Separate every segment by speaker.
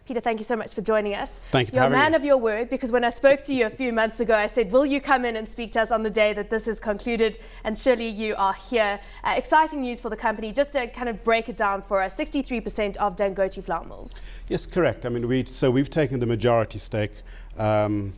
Speaker 1: Peter, thank you so much for joining us.
Speaker 2: Thank you for
Speaker 1: You're a
Speaker 2: having
Speaker 1: man
Speaker 2: me.
Speaker 1: of your word, because when I spoke to you a few months ago, I said, will you come in and speak to us on the day that this is concluded? And surely you are here. Exciting news for the company. Just to kind of break it down for us, 63% of Dangote Flour mills.
Speaker 2: Yes, correct. I mean, we've taken the majority stake in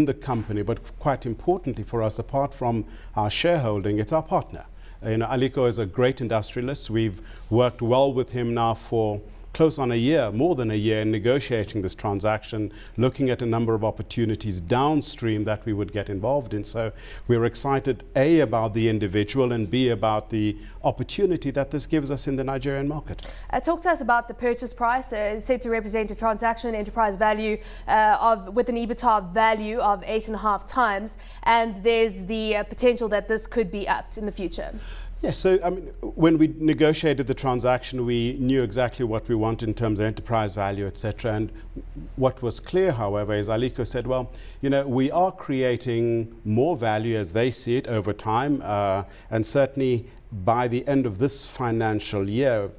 Speaker 2: the company, but quite importantly for us, apart from our shareholding, it's our partner. Aliko is a great industrialist. We've worked well with him now for close on a year, more than a year, in negotiating this transaction, looking at a number of opportunities downstream that we would get involved in. So we're excited, A, about the individual, and B, about the opportunity that this gives us in the Nigerian market.
Speaker 1: Talk to us about the purchase price. It's said to represent a transaction enterprise value with an EBITDA value of 8.5 times, and there's the potential that this could be upped in the future.
Speaker 2: Yes, so I mean, when we negotiated the transaction, we knew exactly what we wanted in terms of enterprise value, etc. And what was clear, however, is Aliko said, well, we are creating more value as they see it over time, and certainly by the end of this financial year,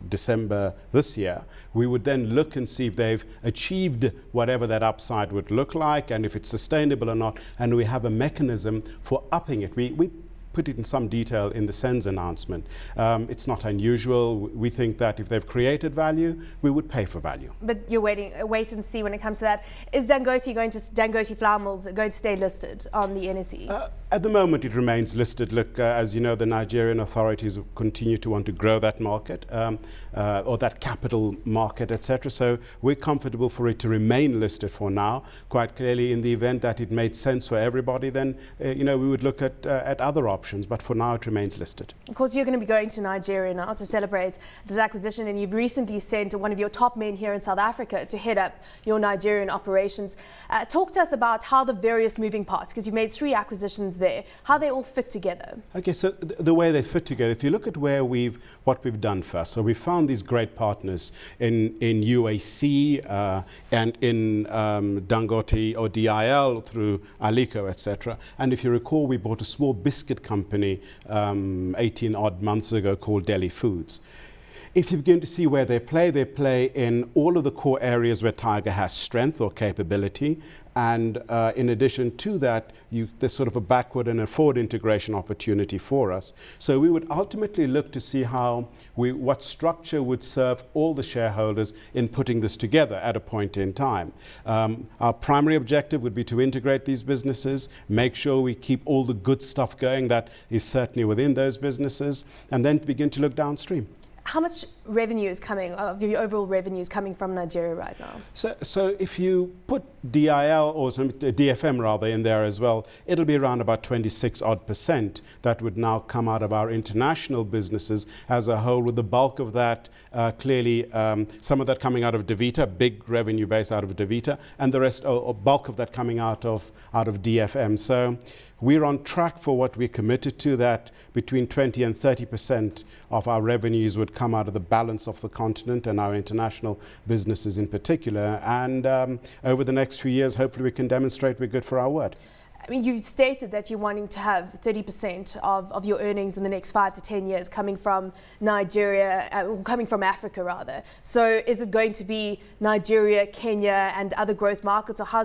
Speaker 2: December this year, we would then look and see if they've achieved whatever that upside would look like and if it's sustainable or not, and we have a mechanism for upping it. We put it in some detail in the SENS announcement. It's not unusual. We think that if they've created value, we would pay for value.
Speaker 1: But you're wait and see when it comes to that. Is Dangote Flour Mills going to stay listed on the NSE?
Speaker 2: At the moment, it remains listed. Look, as you know, the Nigerian authorities continue to want to grow that market, or that capital market, etc. So we're comfortable for it to remain listed for now. Quite clearly, in the event that it made sense for everybody, then we would look at other options. But for now, it remains listed.
Speaker 1: Of course, you're going to be going to Nigeria now to celebrate this acquisition, and you've recently sent one of your top men here in South Africa to head up your Nigerian operations. Talk to us about how the various moving parts, because you've made 3 acquisitions there, how they all fit together.
Speaker 2: Okay, so the way they fit together, if you look at what we've done first, so we found these great partners in UAC and in Dangote or DIL through Aliko, etc. And if you recall, we bought a small biscuit company 18 odd months ago called Delhi Foods. If you begin to see where they play in all of the core areas where Tiger has strength or capability. And in addition to that, there's sort of a backward and a forward integration opportunity for us. So we would ultimately look to see what structure would serve all the shareholders in putting this together at a point in time. Our primary objective would be to integrate these businesses, make sure we keep all the good stuff going that is certainly within those businesses, and then begin to look downstream.
Speaker 1: How much revenue is coming, of your overall revenue is coming from Nigeria right now?
Speaker 2: So if you put DIL or DFM rather in there as well, it'll be around about 26% that would now come out of our international businesses as a whole, with the bulk of that clearly some of that coming out of Davita, big revenue base out of Davita, and the rest, or bulk of that coming out of DFM. So we're on track for what we're committed to, that between 20 and 30% of our revenues would come out of the balance of the continent and our international businesses in particular. And over the next few years, hopefully we can demonstrate we're good for our word.
Speaker 1: I mean, you've stated that you're wanting to have 30% of your earnings in the next 5 to 10 years coming from Nigeria, coming from Africa rather. So is it going to be Nigeria, Kenya and other growth markets, or how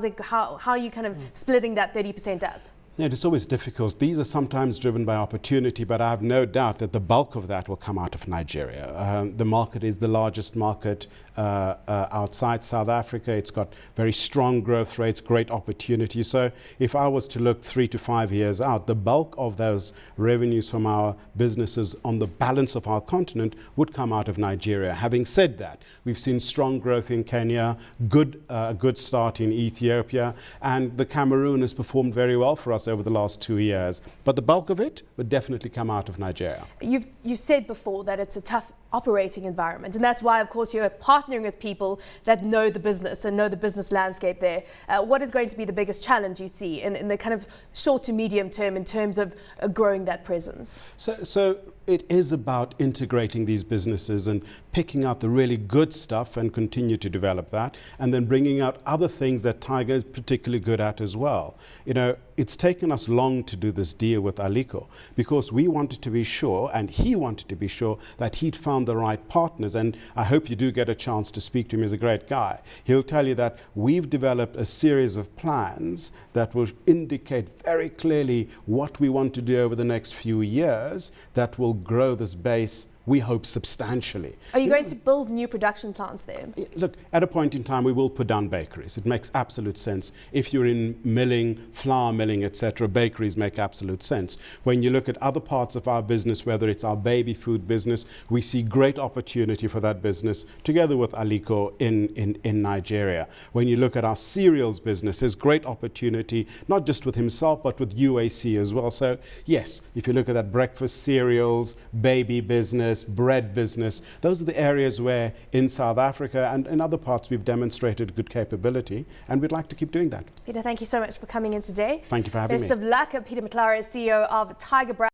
Speaker 1: are you kind of splitting that 30% up?
Speaker 2: Yeah, it's always difficult. These are sometimes driven by opportunity, but I have no doubt that the bulk of that will come out of Nigeria. The market is the largest market outside South Africa. It's got very strong growth rates, great opportunity. So if I was to look 3 to 5 years out, the bulk of those revenues from our businesses on the balance of our continent would come out of Nigeria. Having said that, we've seen strong growth in Kenya, good start in Ethiopia, and the Cameroon has performed very well for us over the last 2 years. But the bulk of it would definitely come out of Nigeria.
Speaker 1: You said before that it's a tough operating environment, and that's why, of course, you're partnering with people that know the business and know the business landscape there. What is going to be the biggest challenge you see in the kind of short to medium term in terms of growing that presence?
Speaker 2: So it is about integrating these businesses and picking out the really good stuff and continue to develop that, and then bringing out other things that Tiger is particularly good at as well. You know, it's taken us long to do this deal with Aliko because we wanted to be sure, and he wanted to be sure, that he'd found found the right partners, and I hope you do get a chance to speak to him. He's a great guy. He'll tell you that we've developed a series of plans that will indicate very clearly what we want to do over the next few years that will grow this base, we hope, substantially.
Speaker 1: Are you going to build new production plants there?
Speaker 2: Look, at a point in time, we will put down bakeries. It makes absolute sense. If you're in milling, flour milling, etc., bakeries make absolute sense. When you look at other parts of our business, whether it's our baby food business, we see great opportunity for that business, together with Aliko in Nigeria. When you look at our cereals business, there's great opportunity, not just with himself, but with UAC as well. So, yes, if you look at that breakfast cereals, baby business, bread business, those are the areas where in South Africa and in other parts we've demonstrated good capability, and we'd like to keep doing that.
Speaker 1: Peter, thank you so much for coming in today.
Speaker 2: Thank you for having me.
Speaker 1: Best of luck. Peter Matlare, CEO of Tiger Brand.